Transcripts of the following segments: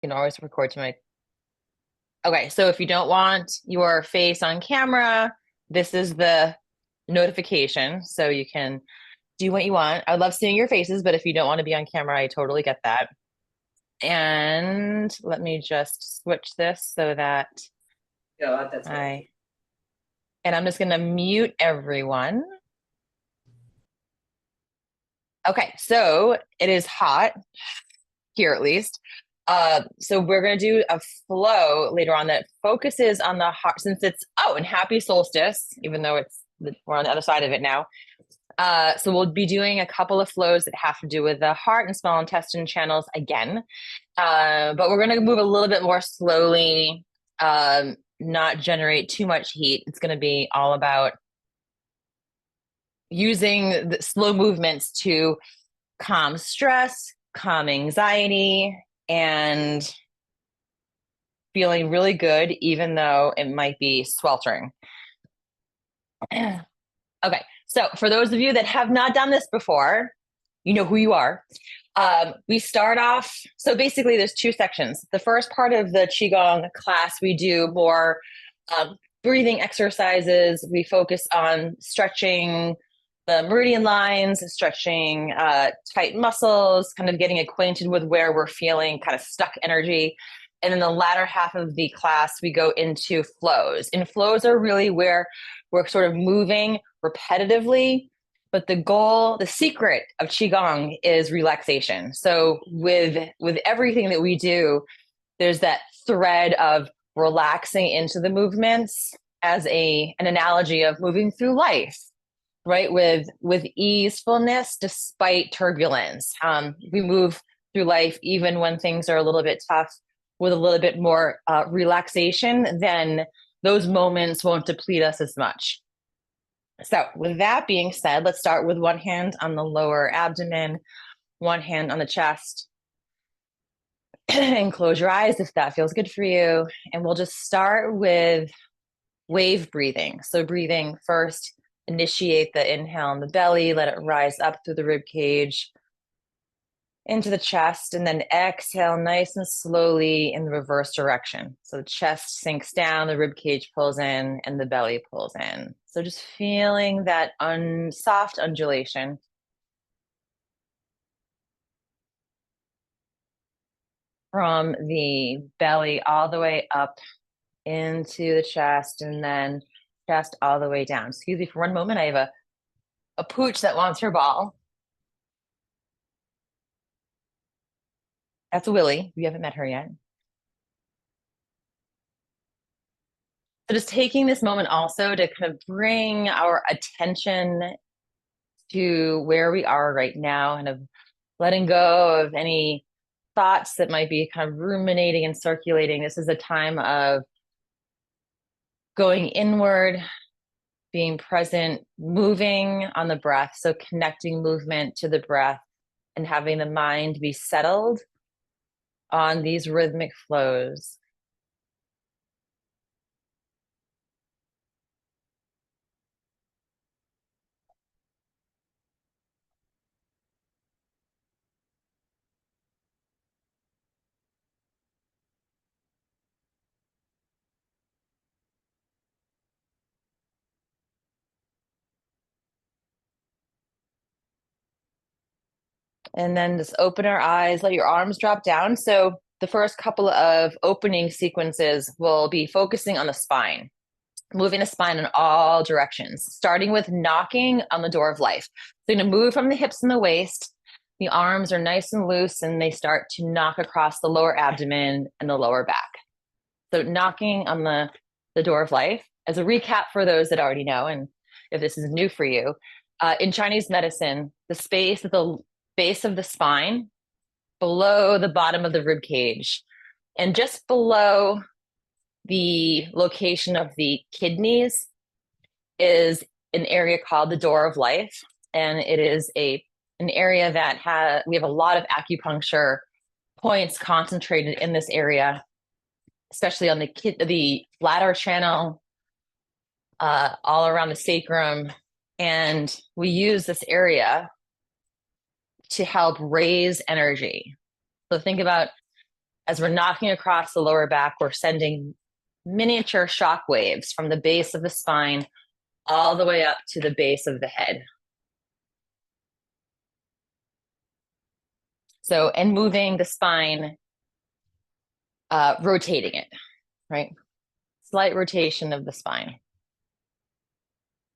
You can always record to my. Okay, so if you don't want your face on camera, this is the notification. So you can do what you want. I love seeing your faces, but if you don't want to be on camera, I totally get that. And let me just switch this so that Ja, that's right. I, and I'm just going to mute everyone. Okay, so it is hot here at least. So we're going to do a flow later on that focuses on the heart, since it's, oh, and happy solstice, even though we're on the other side of it now. So we'll be doing a couple of flows that have to do with the heart and small intestine channels again. But we're going to move a little bit more slowly, not generate too much heat. It's going to be all about using the slow movements to calm stress, calm anxiety, and feeling really good, even though it might be sweltering. Okay, so for those of you that have not done this before, you know who you are. We start off, so basically there's two sections. The first part of the Qigong class, we do more breathing exercises. We focus on stretching the meridian lines, stretching tight muscles, kind of getting acquainted with where we're feeling kind of stuck energy. And then the latter half of the class, we go into flows. And flows are really where we're sort of moving repetitively, but the goal, the secret of qigong is relaxation. So with everything that we do, there's that thread of relaxing into the movements as an analogy of moving through life, right? With easefulness despite turbulence. We move through life even when things are a little bit tough with a little bit more relaxation, then those moments won't deplete us as much. So with that being said, let's start with one hand on the lower abdomen, one hand on the chest, and close your eyes if that feels good for you. And we'll just start with wave breathing. So breathing first, initiate the inhale in the belly, let it rise up through the rib cage into the chest, and then exhale nice and slowly in the reverse direction. So the chest sinks down, the rib cage pulls in, and the belly pulls in. So just feeling that soft undulation. From the belly all the way up into the chest, and then chest all the way down. Excuse me for one moment. I have a pooch that wants her ball. That's Willie. You haven't met her yet. So just taking this moment also to kind of bring our attention to where we are right now and of letting go of any thoughts that might be kind of ruminating and circulating. This is a time of going inward, being present, moving on the breath. So connecting movement to the breath and having the mind be settled on these rhythmic flows. And then just open our eyes, let your arms drop down. So the first couple of opening sequences will be focusing on the spine, moving the spine in all directions, starting with knocking on the door of life. So you're going to move from the hips and the waist. The arms are nice and loose, and they start to knock across the lower abdomen and the lower back. So knocking on the door of life. As a recap for those that already know, and if this is new for you, in Chinese medicine, the space at the base of the spine, below the bottom of the rib cage, and just below the location of the kidneys is an area called the door of life. And it is an area that we have a lot of acupuncture points concentrated in this area, especially on the bladder channel, all around the sacrum. And we use this area to help raise energy. So think about As we're knocking across the lower back, we're sending miniature shock waves from the base of the spine all the way up to the base of the head. So, and moving the spine, rotating it, right? Slight rotation of the spine.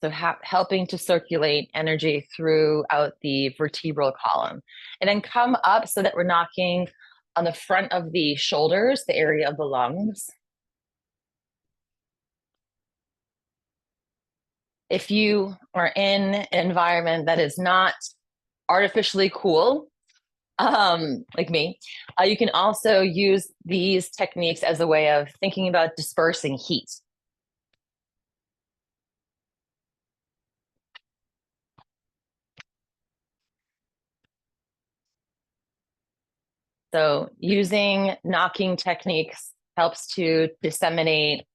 So helping to circulate energy throughout the vertebral column. And then come up so that we're knocking on the front of the shoulders, the area of the lungs. If you are in an environment that is not artificially cool, like me, you can also use these techniques as a way of thinking about dispersing heat. So using knocking techniques helps to disseminate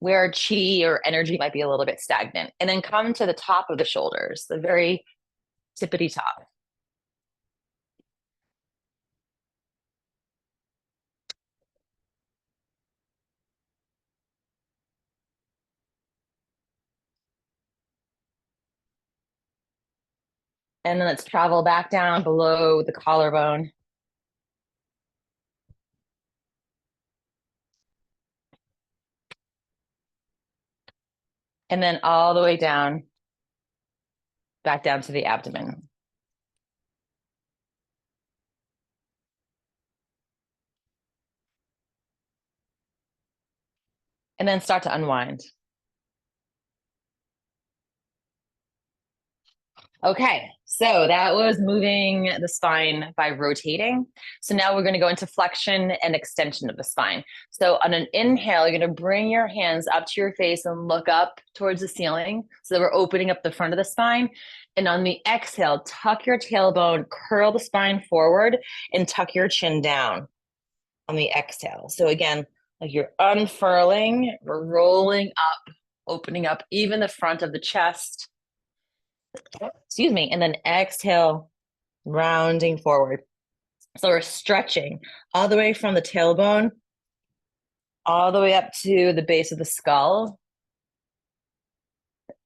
where chi or energy might be a little bit stagnant, and then come to the top of the shoulders, the very tippity top. And then let's travel back down below the collarbone. And then all the way down, back down to the abdomen. And then start to unwind. Okay, so that was moving the spine by rotating. So now we're going to go into flexion and extension of the spine. So on an inhale, you're going to bring your hands up to your face and look up towards the ceiling so that we're opening up the front of the spine. And on the exhale, tuck your tailbone, curl the spine forward, and tuck your chin down on the exhale. So again, like you're unfurling, we're rolling up, opening up even the front of the chest. Excuse me. And then exhale, rounding forward. So we're stretching all the way from the tailbone, all the way up to the base of the skull.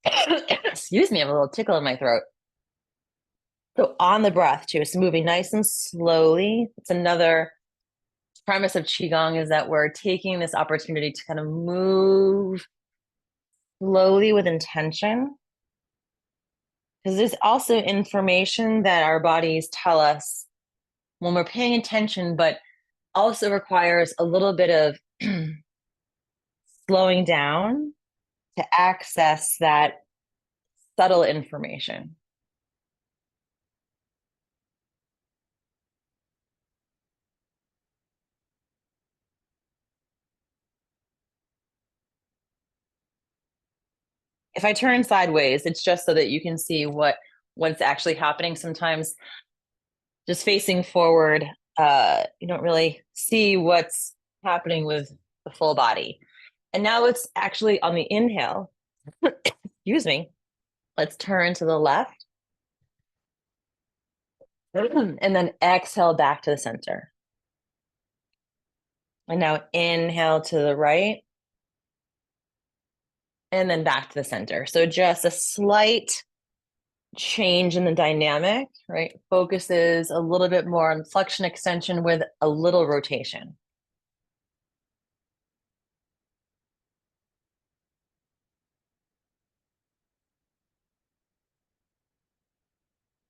Excuse me, I have a little tickle in my throat. So on the breath, too, so moving nice and slowly. It's another premise of QiGong is that we're taking this opportunity to kind of move slowly with intention. Because there's also information that our bodies tell us when we're paying attention, but also requires a little bit of slowing down to access that subtle information. If I turn sideways, it's just so that you can see what's actually happening. Sometimes just facing forward, you don't really see what's happening with the full body. And now it's actually on the inhale. Excuse me. Let's turn to the left. And then exhale back to the center. And now inhale to the right. And then back to the center. So just a slight change in the dynamic, right? Focuses a little bit more on flexion extension with a little rotation.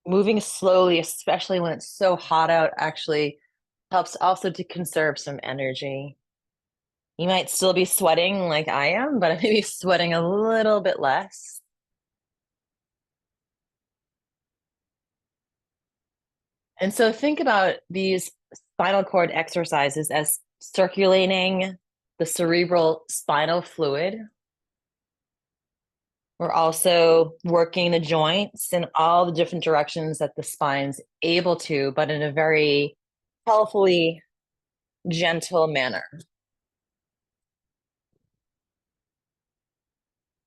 Moving slowly, especially when it's so hot out, actually helps also to conserve some energy. You might still be sweating like I am, but maybe sweating a little bit less. And so think about these spinal cord exercises as circulating the cerebral spinal fluid. We're also working the joints in all the different directions that the spine's able to, but in a very healthfully gentle manner.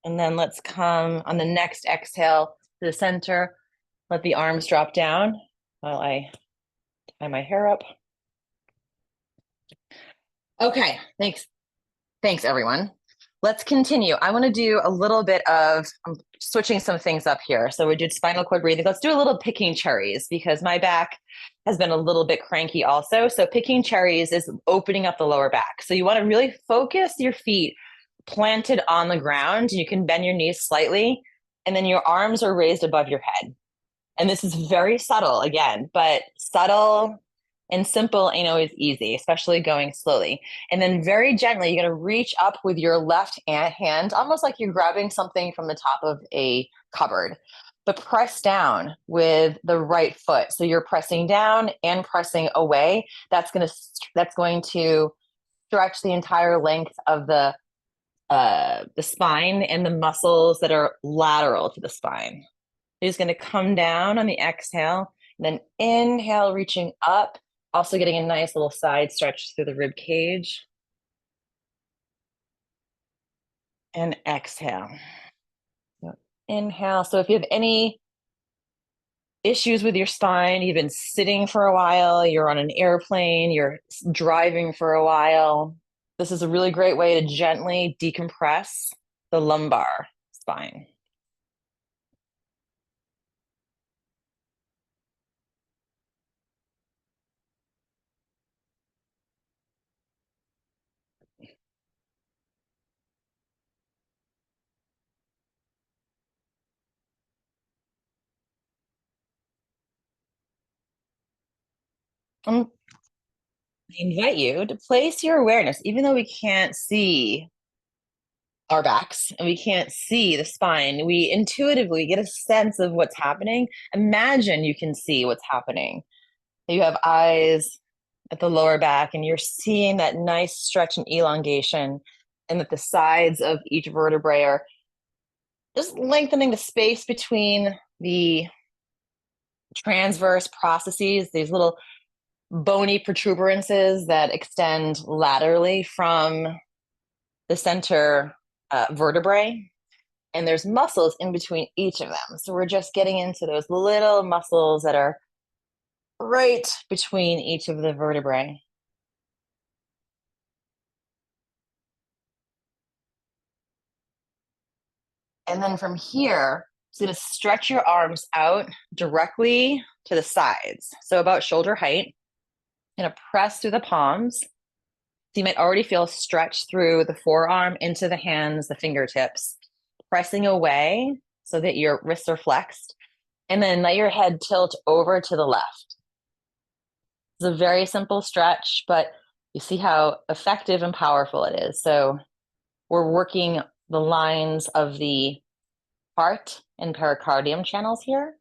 And then let's come on the next exhale to the center. Let the arms drop down while I tie my hair up. Okay, thanks. Thanks, everyone. Let's continue. I want to do a little bit of I'm switching some things up here. So we did spinal cord breathing. Let's do a little picking cherries because my back has been a little bit cranky also. So picking cherries is opening up the lower back. So you want to really focus your feet planted on the ground. You can bend your knees slightly, and then your arms are raised above your head. And this is very subtle again, but subtle and simple ain't always easy, especially going slowly. And then very gently, you're going to reach up with your left hand, almost like you're grabbing something from the top of a cupboard, but press down with the right foot. So you're pressing down and pressing away. That's going to stretch the entire length of the spine and the muscles that are lateral to the spine. You're just going to come down on the exhale, and then inhale, reaching up, also getting a nice little side stretch through the rib cage. And exhale. So inhale. So if you have any issues with your spine, you've been sitting for a while, you're on an airplane, you're driving for a while, this is a really great way to gently decompress the lumbar spine. I invite you to place your awareness, even though we can't see our backs and we can't see the spine, we intuitively get a sense of what's happening. Imagine you can see what's happening. You have eyes at the lower back and you're seeing that nice stretch and elongation, and that the sides of each vertebrae are just lengthening the space between the transverse processes, these little bony protuberances that extend laterally from the center vertebrae. And there's muscles in between each of them. So we're just getting into those little muscles that are right between each of the vertebrae. And then from here, it's going to stretch your arms out directly to the sides. So about shoulder height. Going to press through the palms. So you might already feel a stretch through the forearm into the hands, the fingertips, pressing away so that your wrists are flexed. And then let your head tilt over to the left. It's a very simple stretch, but you see how effective and powerful it is. So we're working the lines of the heart and pericardium channels here,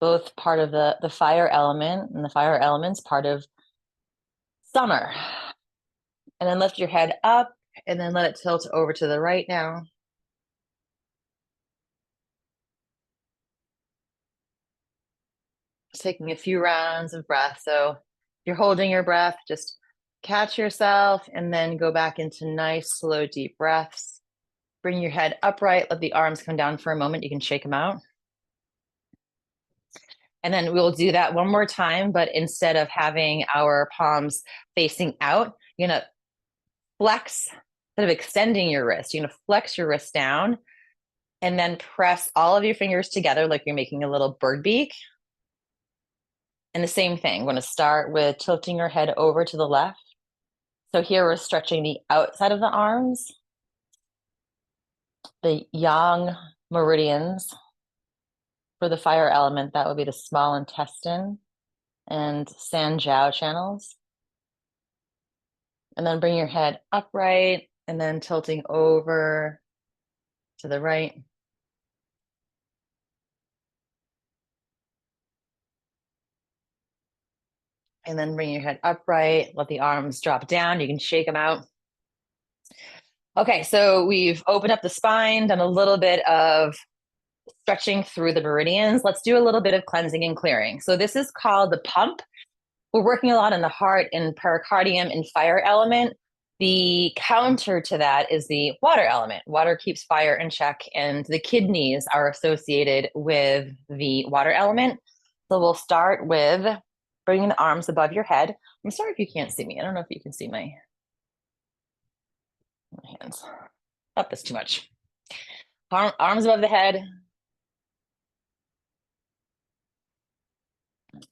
both part of the fire element, and the fire element's part of summer. And then lift your head up and then let it tilt over to the right now. Just taking a few rounds of breath. So if you're holding your breath, just catch yourself and then go back into nice, slow, deep breaths. Bring your head upright, let the arms come down for a moment. You can shake them out. And then we'll do that one more time, but instead of having our palms facing out, you're gonna flex, instead of extending your wrist, you're gonna flex your wrist down and then press all of your fingers together like you're making a little bird beak. And the same thing, we're gonna start with tilting your head over to the left. So here we're stretching the outside of the arms, the yang meridians. For the fire element, that would be the small intestine and Sanjiao channels. And then bring your head upright and then tilting over to the right. And then bring your head upright, let the arms drop down. You can shake them out. Okay, so we've opened up the spine, done a little bit of stretching through the meridians. Let's do a little bit of cleansing and clearing. So this is called the pump. We're working a lot in the heart and pericardium and fire element. The counter to that is the water element. Water keeps fire in check, and the kidneys are associated with the water element. So we'll start with bringing the arms above your head. I'm sorry if you can't see me. I don't know if you can see my hands. Up is too much. Arms above the head.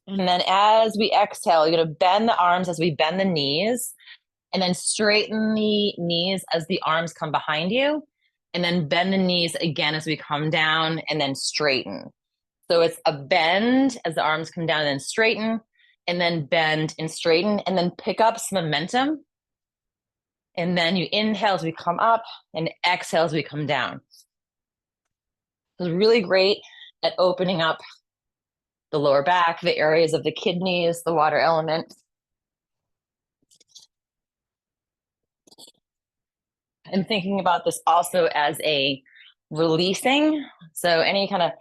And then as we exhale, you're going to bend the arms as we bend the knees, and then straighten the knees as the arms come behind you, and then bend the knees again as we come down, and then straighten. So it's a bend as the arms come down, and then straighten, and then bend and straighten, and then pick up some momentum. And then you inhale as we come up, and exhale as we come down. It's really great at opening up the lower back, the areas of the kidneys, the water element. I'm thinking about this also as a releasing. So any kind of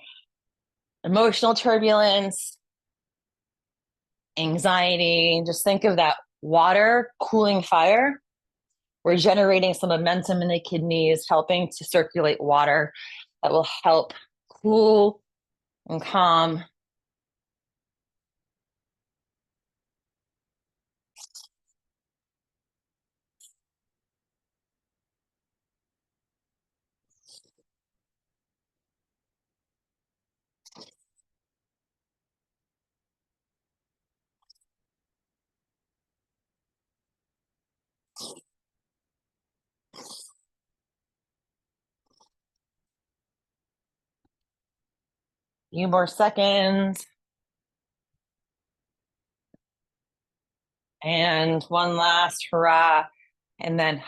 emotional turbulence, anxiety, just think of that water cooling fire. We're generating some momentum in the kidneys, helping to circulate water that will help cool and calm. Few more seconds. And one last hurrah. And then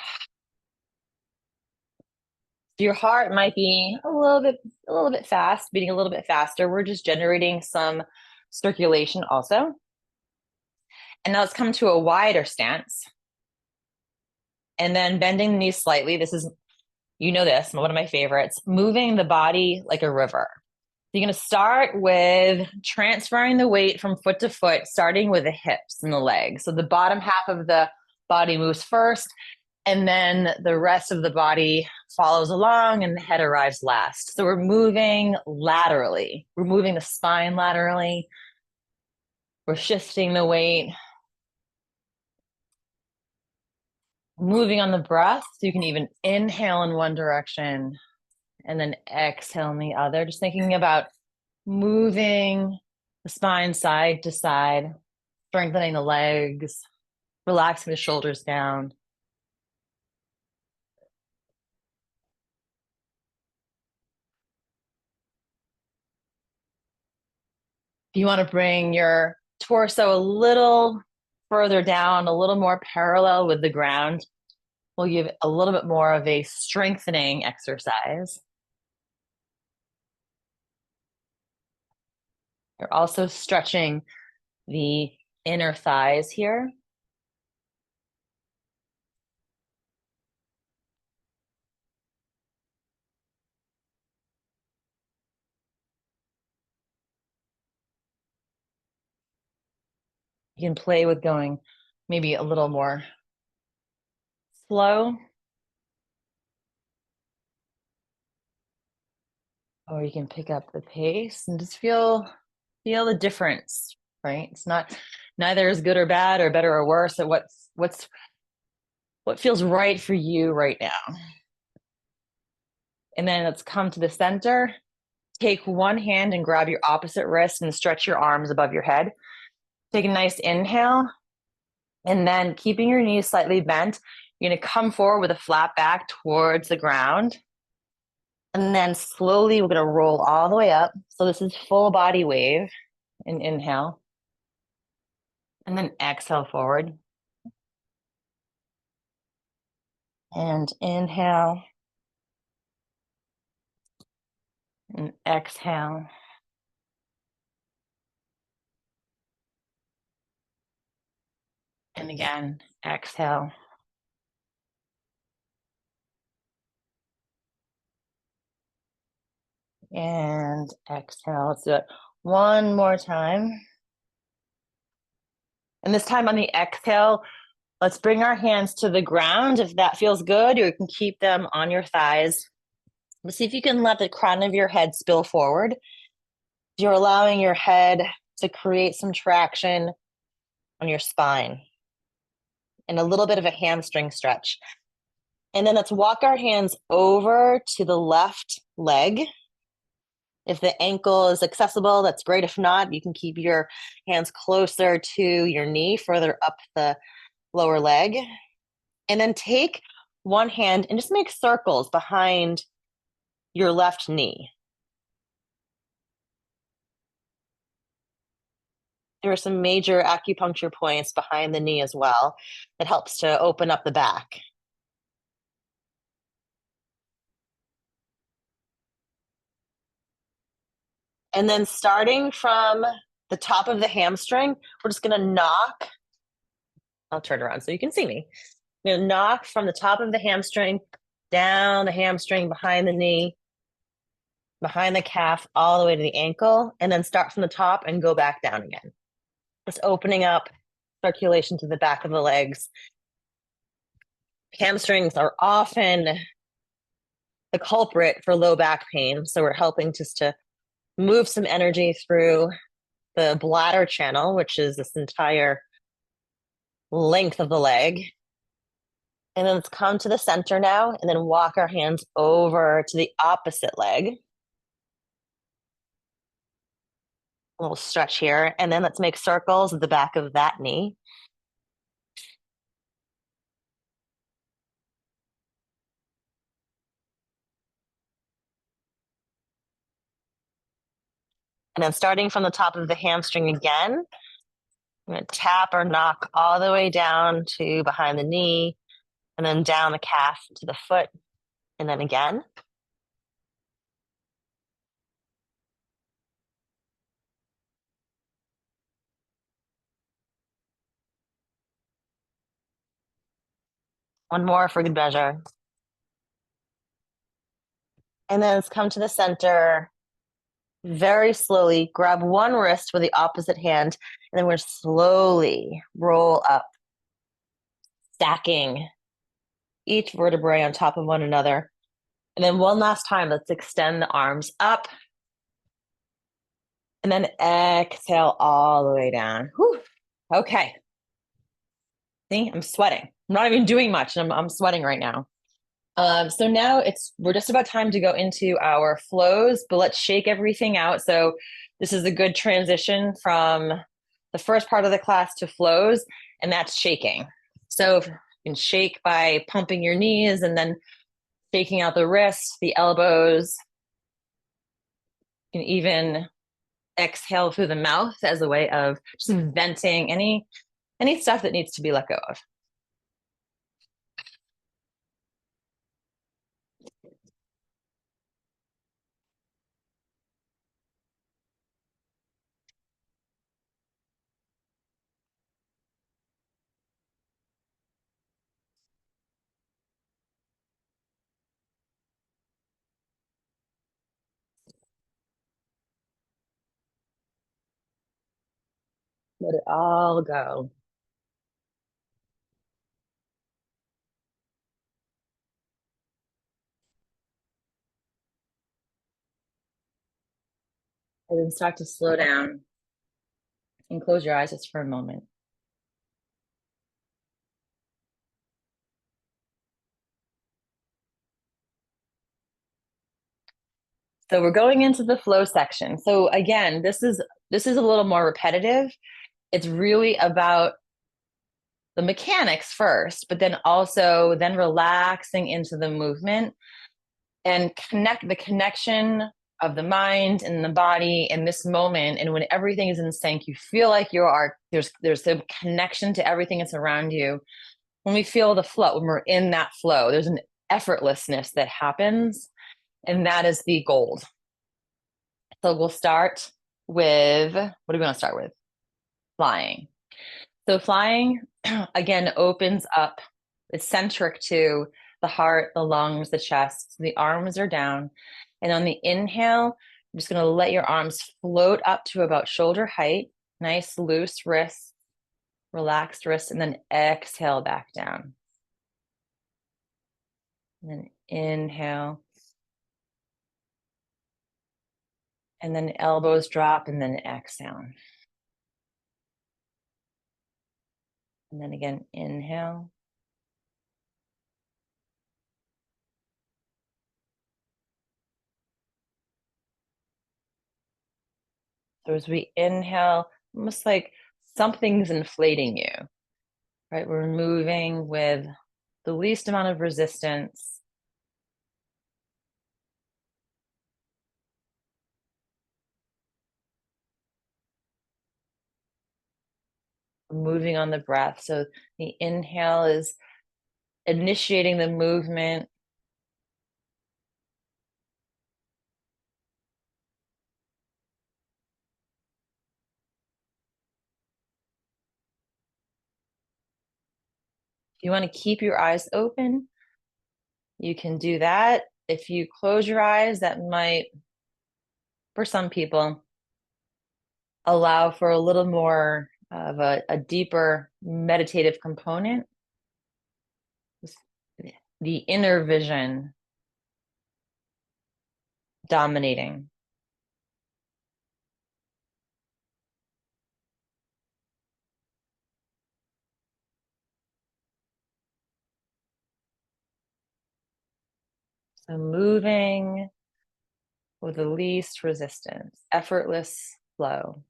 your heart might be a little bit fast, beating a little bit faster. We're just generating some circulation also. And now let's come to a wider stance. And then bending the knees slightly. This is, you know this, one of my favorites, moving the body like a river. So you're going to start with transferring the weight from foot to foot, starting with the hips and the legs. So the bottom half of the body moves first, and then the rest of the body follows along, and the head arrives last. So we're moving laterally. We're moving the spine laterally. We're shifting the weight. Moving on the breath. So you can even inhale in one direction and then exhale in the other. Just thinking about moving the spine side to side, strengthening the legs, relaxing the shoulders down. If you want to bring your torso a little further down, a little more parallel with the ground, we'll give a little bit more of a strengthening exercise. You're also stretching the inner thighs here. You can play with going maybe a little more slow, or you can pick up the pace and just feel the difference, right? It's not neither is good or bad or better or worse. At what feels right for you right now. And then let's come to the center. Take one hand and grab your opposite wrist and stretch your arms above your head. Take a nice inhale. And then keeping your knees slightly bent, you're going to come forward with a flat back towards the ground. And then slowly we're going to roll all the way up. So this is full body wave. And inhale. And then exhale forward. And inhale. And exhale. And again, exhale. And exhale. Let's do it one more time. And this time on the exhale, let's bring our hands to the ground if that feels good, or you can keep them on your thighs. Let's see if you can let the crown of your head spill forward. You're allowing your head to create some traction on your spine. and a little bit of a hamstring stretch. And then let's walk our hands over to the left leg. If the ankle is accessible, that's great. If not, you can keep your hands closer to your knee, further up the lower leg. And then take one hand and just make circles behind your left knee. There are some major acupuncture points behind the knee as well that helps to open up the back. And then starting from the top of the hamstring, we're just going to knock. I'll turn around so you can see me. I'm going to knock from the top of the hamstring down the hamstring, behind the knee, behind the calf, all the way to the ankle, and then start from the top and go back down again. Just opening up circulation to the back of the legs. Hamstrings are often the culprit for low back pain, so we're helping just to move some energy through the bladder channel, which is this entire length of the leg. And then let's come to the center now, and then walk our hands over to the opposite leg. A little stretch here, and then let's make circles at the back of that knee. And then starting from the top of the hamstring again, I'm going to tap or knock all the way down to behind the knee, and then down the calf to the foot, and then again. One more for good measure. And then let's come to the center. Very slowly grab one wrist with the opposite hand, and then we're slowly roll up, stacking each vertebrae on top of one another. And then one last time, let's extend the arms up. And then exhale all the way down. Whew. Okay. See, I'm sweating. I'm not even doing much. I'm sweating right now. So now we're just about time to go into our flows, but let's shake everything out. So this is a good transition from the first part of the class to flows, and that's shaking. So if you can shake by pumping your knees and then shaking out the wrists, the elbows. You can even exhale through the mouth as a way of just venting any stuff that needs to be let go of. Let it all go. And then start to slow down and close your eyes just for a moment. So we're going into the flow section. So again, this is a little more repetitive. It's really about the mechanics first, but then also relaxing into the movement and the connection of the mind and the body in this moment. And when everything is in sync, you feel like there's a connection to everything that's around you. When we feel the flow, when we're in that flow, there's an effortlessness that happens, and that is the gold. So we'll start with, what do we want to start with? Flying. So flying, again, opens up, it's centric to the heart, the lungs, the chest. The arms are down. And on the inhale, I'm just going to let your arms float up to about shoulder height. Nice, loose wrists, relaxed wrists, and then exhale back down. And then inhale. And then elbows drop, and then exhale. And then again, inhale. So as we inhale, almost like something's inflating you, right? We're moving with the least amount of resistance. Moving on the breath. So the inhale is initiating the movement. If you want to keep your eyes open, you can do that. If you close your eyes, that might, for some people, allow for a little more of a deeper meditative component. The inner vision dominating. So moving with the least resistance, effortless flow.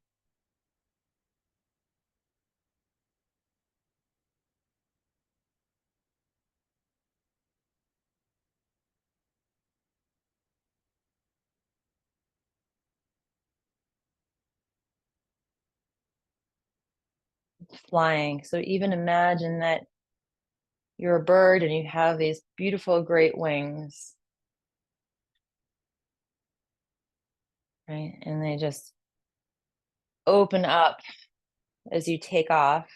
Flying. So even imagine that you're a bird and you have these beautiful, great wings, right? And they just open up as you take off.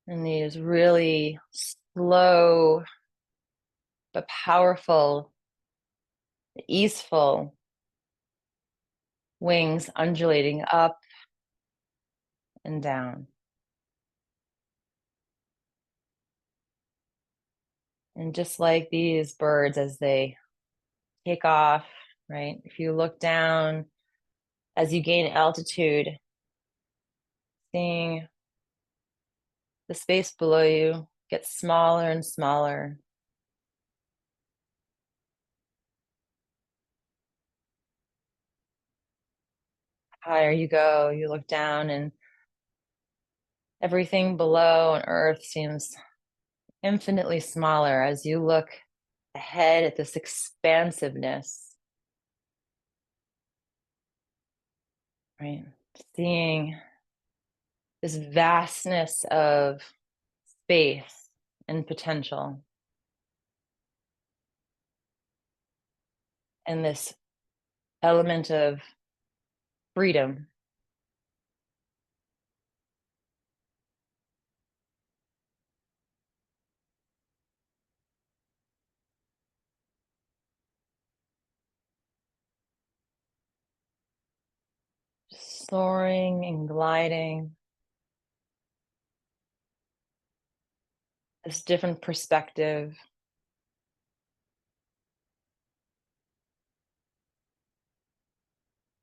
And these really slow but powerful, easeful wings undulating up and down. And just like these birds as they take off, right? If you look down as you gain altitude, seeing the space below you get smaller and smaller. Higher you go, you look down and everything below on earth seems infinitely smaller as you look ahead at this expansiveness, right? Seeing this vastness of space and potential, and this element of freedom. Soaring and gliding, this different perspective.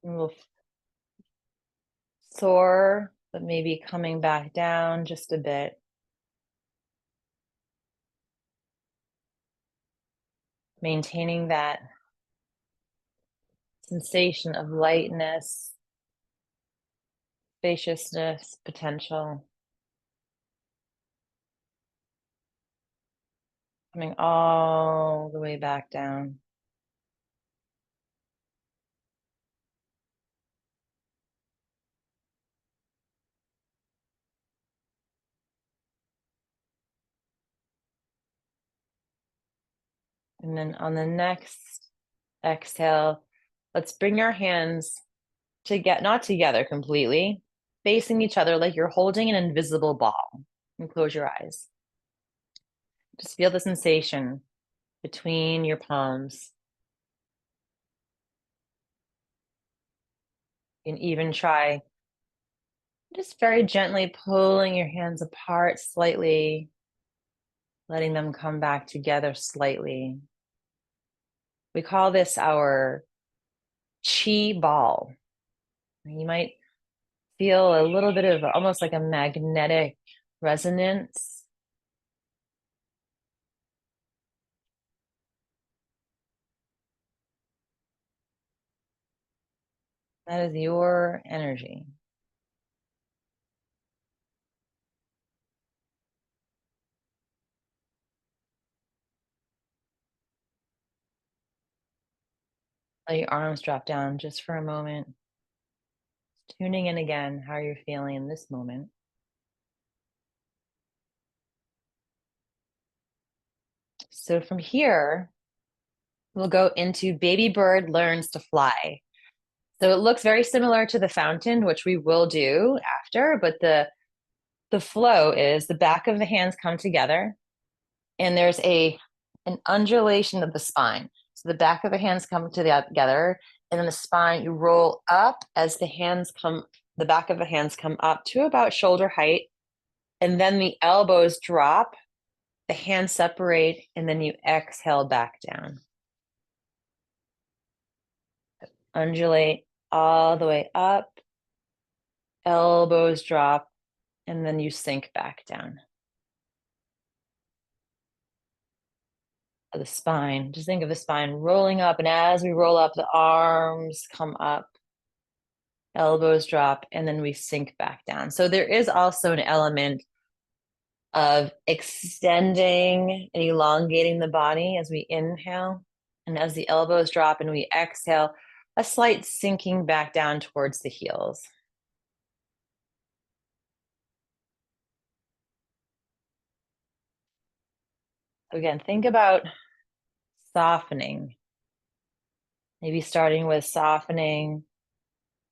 And we'll soar, but maybe coming back down just a bit. Maintaining that sensation of lightness, spaciousness, potential. Coming all the way back down. And then on the next exhale, let's bring our hands to get not together completely, facing each other like you're holding an invisible ball. And close your eyes. Just feel the sensation between your palms. You can even try just very gently pulling your hands apart slightly, letting them come back together slightly. We call this our chi ball. You might feel a little bit of almost like a magnetic resonance. That is your energy. Let your arms drop down just for a moment. Tuning in again, how you're feeling in this moment. So from here, we'll go into Baby Bird Learns to Fly. So it looks very similar to the fountain, which we will do after, but the flow is the back of the hands come together and there's an undulation of the spine. So the back of the hands come together and then the spine, you roll up as the back of the hands come up to about shoulder height. And then the elbows drop, the hands separate, and then you exhale back down. Undulate all the way up, elbows drop, and then you sink back down. The spine, just think of the spine rolling up, and as we roll up, the arms come up, elbows drop, and then we sink back down. So there is also an element of extending and elongating the body as we inhale, and as the elbows drop and we exhale, a slight sinking back down towards the heels. Again, think about softening. Maybe starting with softening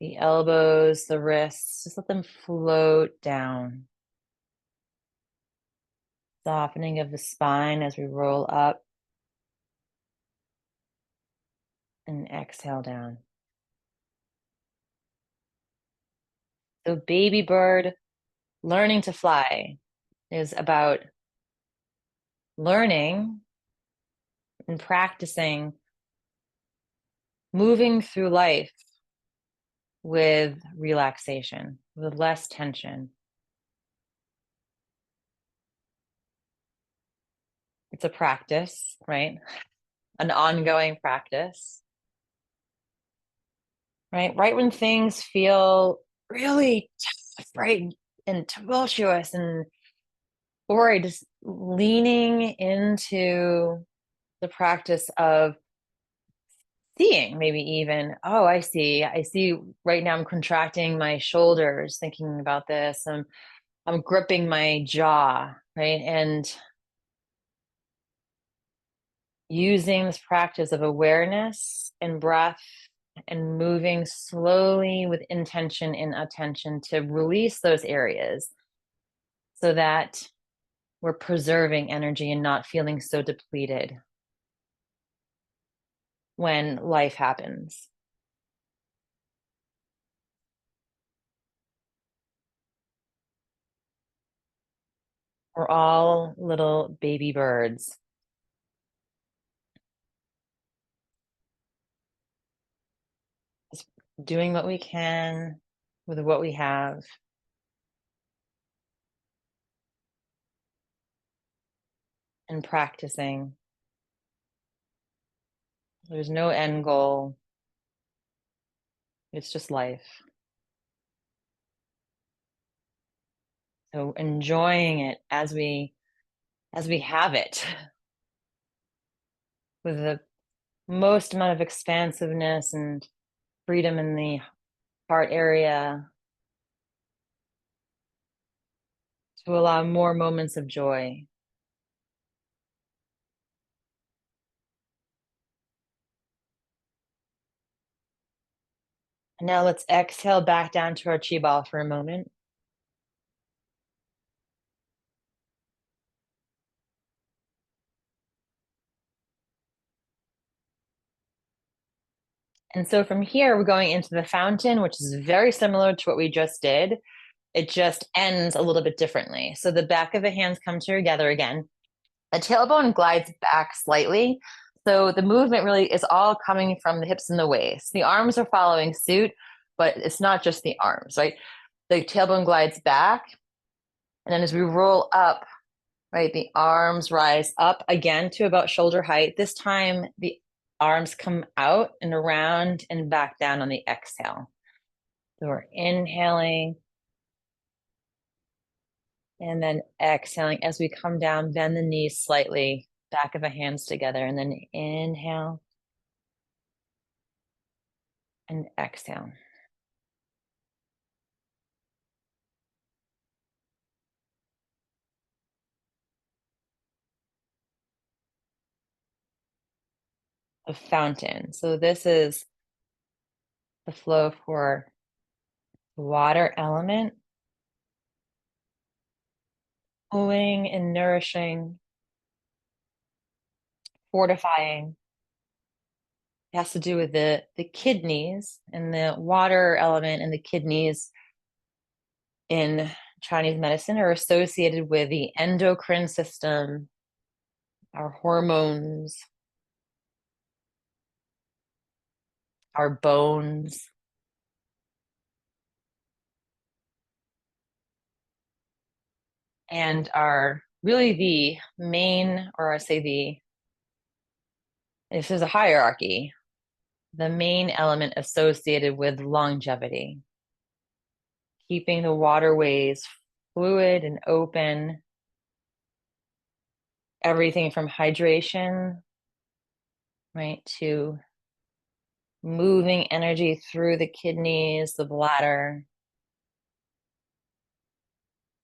the elbows, the wrists, just let them float down. Softening of the spine as we roll up and exhale down. So Baby Bird Learning to Fly is about learning and practicing moving through life with relaxation, with less tension. It's a practice, right? An ongoing practice, right? Right when things feel really tough, right? And tumultuous and worried, just leaning into the practice of seeing, maybe even, oh, I see right now I'm contracting my shoulders thinking about this. I'm gripping my jaw, right? And using this practice of awareness and breath and moving slowly with intention and attention to release those areas so that we're preserving energy and not feeling so depleted when life happens. We're all little baby birds. Just doing what we can with what we have. And practicing. There's no end goal. It's just life. So enjoying it as we have it with the most amount of expansiveness and freedom in the heart area to allow more moments of joy. And now let's exhale back down to our chi ball for a moment. And so from here, we're going into the fountain, which is very similar to what we just did. It just ends a little bit differently. So the back of the hands come together again. The tailbone glides back slightly. So the movement really is all coming from the hips and the waist. The arms are following suit, but it's not just the arms, right? The tailbone glides back And then as we roll up, right, the arms rise up again to about shoulder height. This time the arms come out and around and back down on the exhale. So we're inhaling and then exhaling. As we come down, bend the knees slightly, back of the hands together, and then inhale and exhale. A fountain. So this is the flow for the water element, cooling and nourishing, fortifying. It has to do with the kidneys, and the water element and the kidneys in Chinese medicine are associated with the endocrine system, our hormones, our bones. And are really the main, or I say this is a hierarchy, the main element associated with longevity, keeping the waterways fluid and open, everything from hydration, right, to moving energy through the kidneys, the bladder,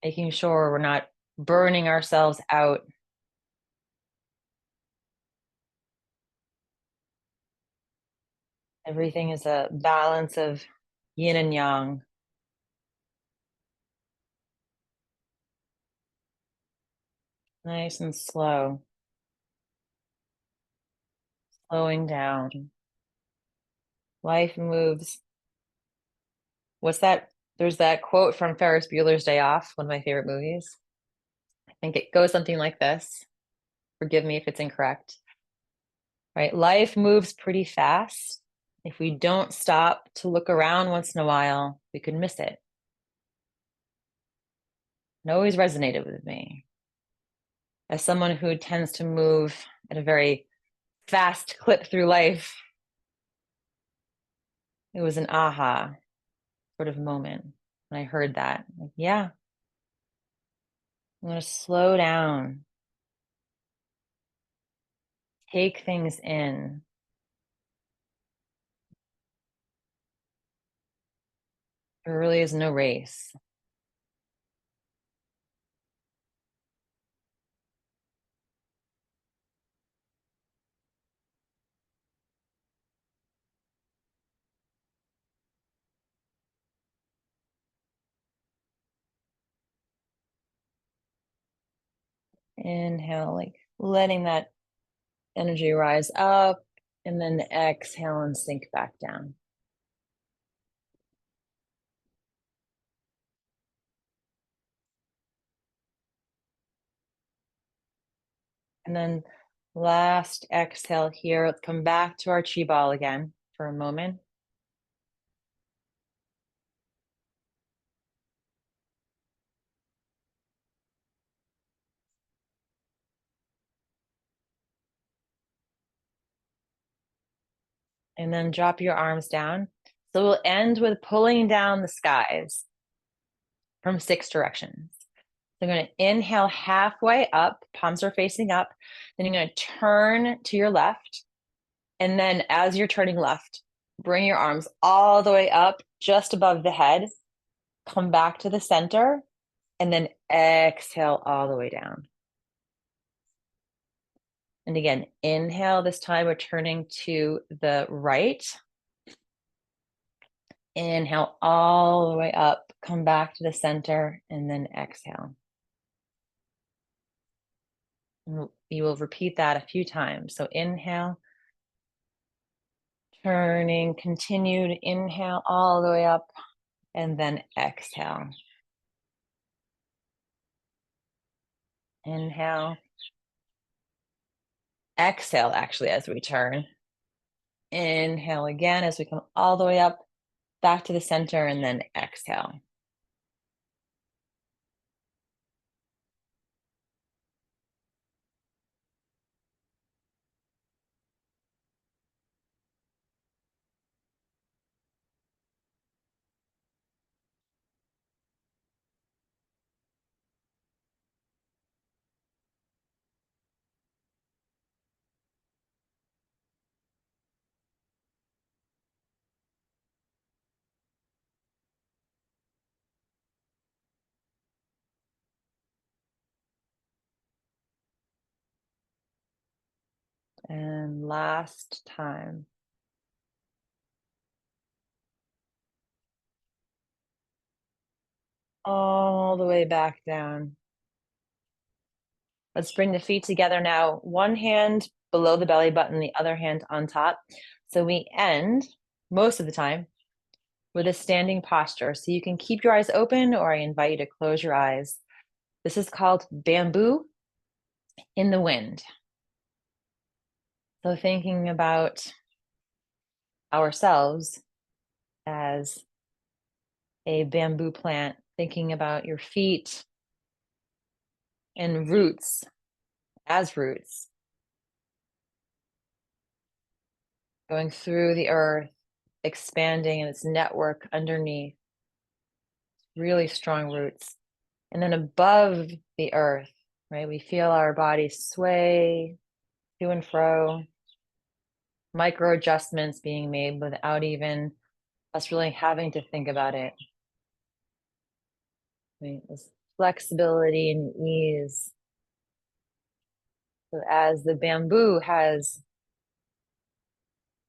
making sure we're not burning ourselves out. Everything is a balance of yin and yang. Nice and slow. Slowing down. Life moves. What's that? There's that quote from Ferris Bueller's Day Off, one of my favorite movies. I think it goes something like this. Forgive me if it's incorrect. Right? Life moves pretty fast. If we don't stop to look around once in a while, we could miss it. It always resonated with me. As someone who tends to move at a very fast clip through life, it was an aha sort of moment when I heard that. Like, yeah, I'm going to slow down, take things in. There really is no race. Inhale, like letting that energy rise up, and then exhale and sink back down. And then last exhale here, let's come back to our chi ball again for a moment. And then drop your arms down. So we'll end with pulling down the skies from 6 directions. So you're going to inhale halfway up, palms are facing up. Then you're going to turn to your left. And then as you're turning left, bring your arms all the way up just above the head. Come back to the center, and then exhale all the way down. And again, inhale, this time we're turning to the right. Inhale all the way up, come back to the center, and then exhale. And you will repeat that a few times. So inhale, turning, continued, inhale all the way up, and then exhale. Inhale. Exhale, actually, as we turn. Inhale again as we come all the way up, back to the center, and then exhale. And last time. All the way back down. Let's bring the feet together now. One hand below the belly button, the other hand on top. So we end most of the time with a standing posture. So you can keep your eyes open, or I invite you to close your eyes. This is called bamboo in the wind. So thinking about ourselves as a bamboo plant, thinking about your feet and roots as roots, going through the earth, expanding in its network underneath, really strong roots. And then above the earth, right, we feel our body sway to and fro, micro adjustments being made without even us really having to think about it. Right? This flexibility and ease. So as the bamboo has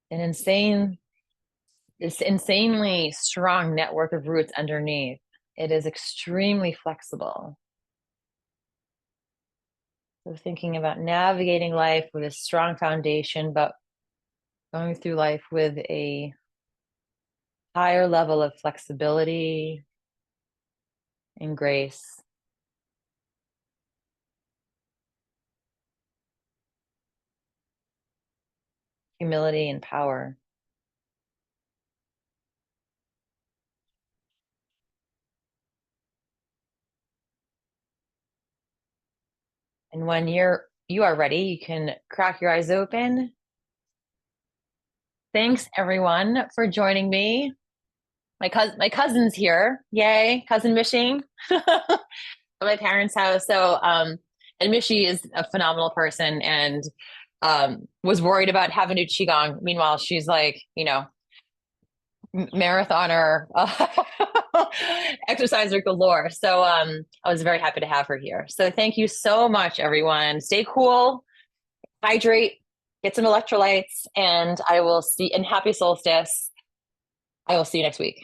this insanely strong network of roots underneath, it is extremely flexible. So thinking about navigating life with a strong foundation, but going through life with a higher level of flexibility and grace. Humility and power. And when you are ready, you can crack your eyes open. Thanks everyone for joining me. My cousin's here. Yay, cousin Mishing. At my parents' house. So and Mishi is a phenomenal person, and was worried about having to do qigong. Meanwhile, she's like, marathoner, exerciser galore. So I was very happy to have her here. So thank you so much, everyone. Stay cool, hydrate, get some electrolytes, and I will see, and happy solstice. I will see you next week.